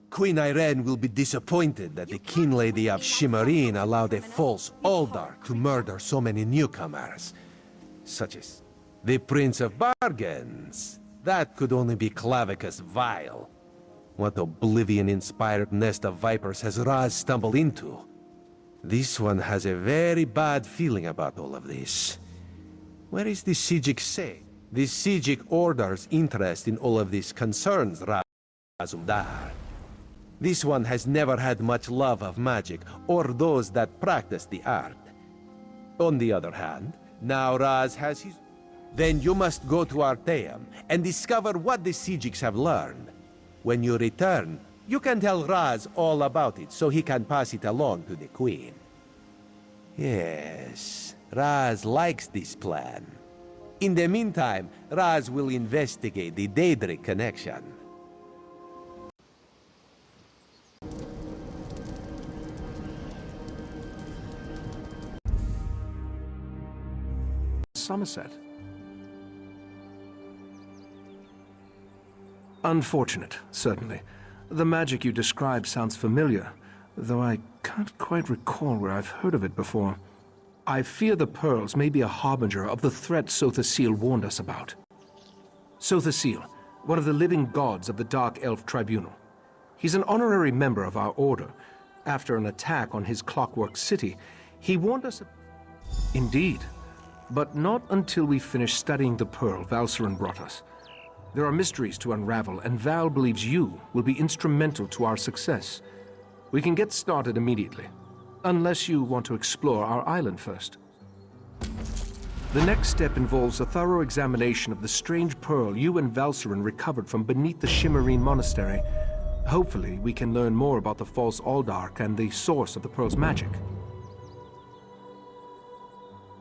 Queen Irene will be disappointed that the King Lady of Shimmerine allowed a false Aldar to murder so many newcomers, such as the Prince of Bargains. That could only be Clavicus Vile. What oblivion-inspired nest of vipers has Raz stumbled into? This one has a very bad feeling about all of this. Where is the Sijic say? The Sijic Order's interest in all of this concerns Razumdar. This one has never had much love of magic, or those that practice the art. On the other hand, now Raz has his... Then you must go to Arteum and discover what the Sijics have learned. When you return, you can tell Raz all about it so he can pass it along to the Queen. Yes, Raz likes this plan. In the meantime, Raz will investigate the Daedric connection. Summerset. Unfortunate, certainly. The magic you describe sounds familiar, though I can't quite recall where I've heard of it before. I fear the pearls may be a harbinger of the threat Sothasil warned us about. Sothasil, one of the living gods of the Dark Elf Tribunal. He's an honorary member of our order. After an attack on his Clockwork City, he warned us... Indeed. But not until we finish studying the pearl Valcerin brought us. There are mysteries to unravel, and Val believes you will be instrumental to our success. We can get started immediately, unless you want to explore our island first. The next step involves a thorough examination of the strange pearl you and Valcerin recovered from beneath the Shimmerine Monastery. Hopefully, we can learn more about the false Aldark and the source of the pearl's magic.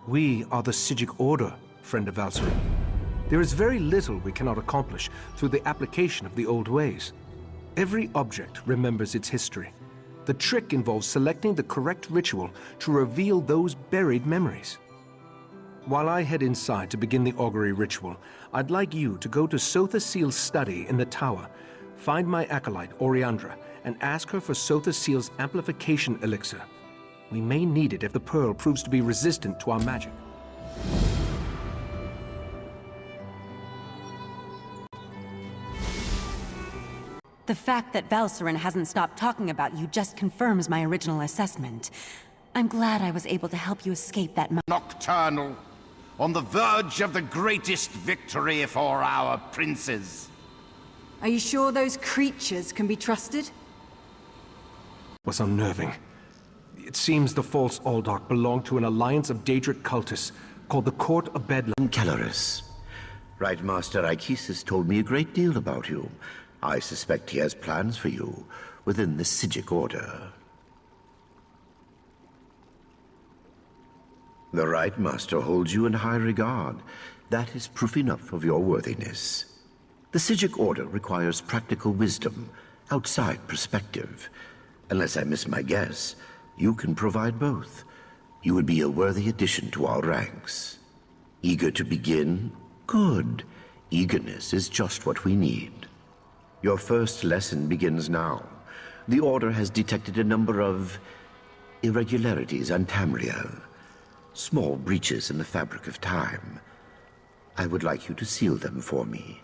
We are the Sijic Order, friend of Valcerin. There is very little we cannot accomplish through the application of the old ways. Every object remembers its history. The trick involves selecting the correct ritual to reveal those buried memories. While I head inside to begin the augury ritual, I'd like you to go to Sothasil's study in the tower, find my acolyte, Oriandra, and ask her for Sothasil's amplification elixir. We may need it if the pearl proves to be resistant to our magic. The fact that Valcerin hasn't stopped talking about you just confirms my original assessment. I'm glad I was able to help you escape that Nocturnal, on the verge of the greatest victory for our princes. Are you sure those creatures can be trusted? Was unnerving. It seems the false Aldark belonged to an alliance of Daedric cultists called the Court of Bedlam. Kelleris. Right Master Ichesis told me a great deal about you. I suspect he has plans for you within the Sijic Order. The Right Master holds you in high regard. That is proof enough of your worthiness. The Sijic Order requires practical wisdom, outside perspective. Unless I miss my guess, you can provide both. You would be a worthy addition to our ranks. Eager to begin? Good. Eagerness is just what we need. Your first lesson begins now. The Order has detected a number of irregularities on Tamriel. Small breaches in the fabric of time. I would like you to seal them for me.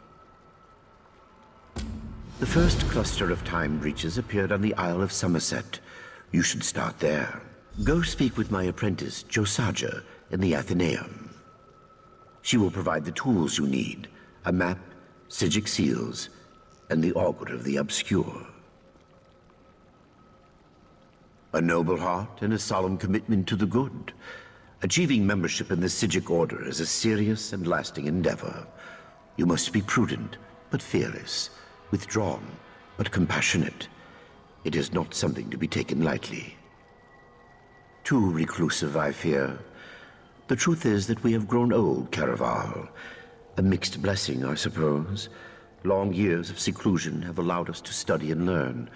The first cluster of time breaches appeared on the Isle of Summerset. You should start there. Go speak with my apprentice, Josaja, in the Athenaeum. She will provide the tools you need, a map, Sijic seals, and the Augur of the Obscure. A noble heart and a solemn commitment to the good. Achieving membership in the Sijic Order is a serious and lasting endeavor. You must be prudent, but fearless, withdrawn, but compassionate. It is not something to be taken lightly. Too reclusive, I fear. The truth is that we have grown old, Caraval. A mixed blessing, I suppose. Long years of seclusion have allowed us to study and learn,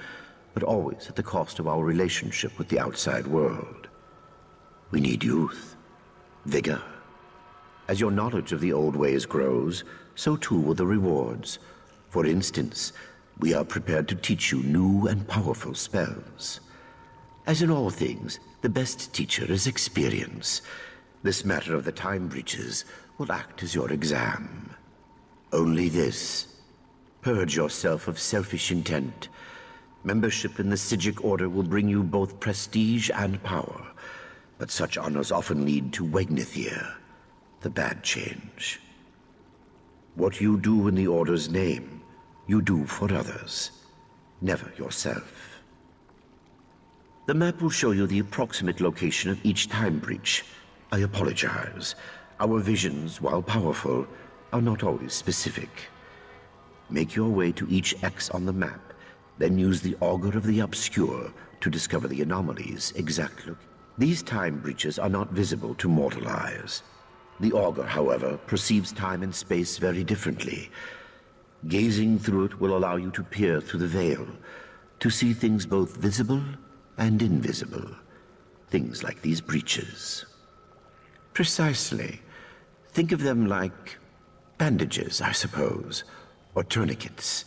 but always at the cost of our relationship with the outside world. We need youth, vigor. As your knowledge of the old ways grows, so too will the rewards. For instance, We are prepared to teach you new and powerful spells. As in all things, the best teacher is experience. This matter of the time breaches will act as your exam. Only this. Purge yourself of selfish intent. Membership in the Psijic Order will bring you both prestige and power, but such honors often lead to Wegnithir, the bad change. What you do in the Order's name, you do for others, never yourself. The map will show you the approximate location of each time breach. I apologize. Our visions, while powerful, are not always specific. Make your way to each X on the map, then use the Augur of the Obscure to discover the anomaly's exact look. These time breaches are not visible to mortal eyes. The Augur, however, perceives time and space very differently. Gazing through it will allow you to peer through the veil, to see things both visible and invisible. Things like these breaches. Precisely. Think of them like bandages, I suppose, or tourniquets.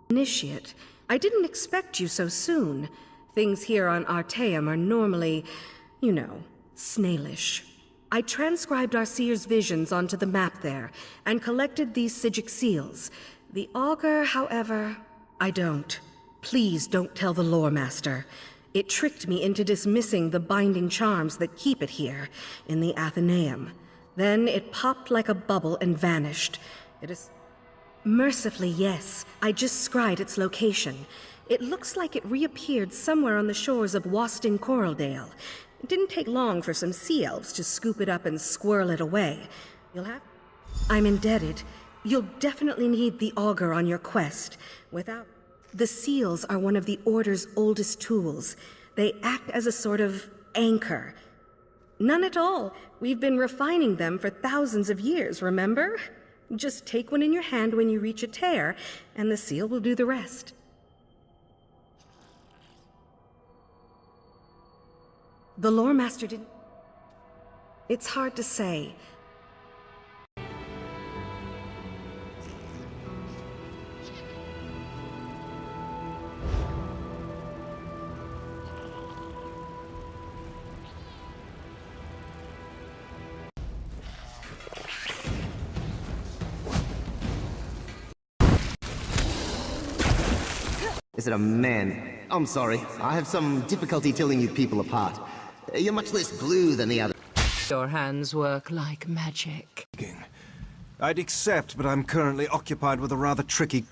Initiate, I didn't expect you so soon. Things here on Artaeum are normally, you know, snailish. I transcribed our seer's visions onto the map there, and collected these Psijic seals. The Augur, however, I don't. Please don't tell the Lore Master. It tricked me into dismissing the binding charms that keep it here, in the Athenaeum. Then it popped like a bubble and vanished. It is... Mercifully, yes. I just scried its location. It looks like it reappeared somewhere on the shores of Waston Coraldale. It didn't take long for some sea elves to scoop it up and squirrel it away. You'll have... I'm indebted. You'll definitely need the Augur on your quest. Without... The seals are one of the Order's oldest tools. They act as a sort of anchor. None at all. We've been refining them for thousands of years, remember? Just take one in your hand when you reach a tear, and the seal will do the rest. The Lore Master didn't... It's hard to say. Is it a man? I'm sorry. I have some difficulty telling you people apart. You're much less blue than the other. Your hands work like magic. I'd accept, but I'm currently occupied with a rather tricky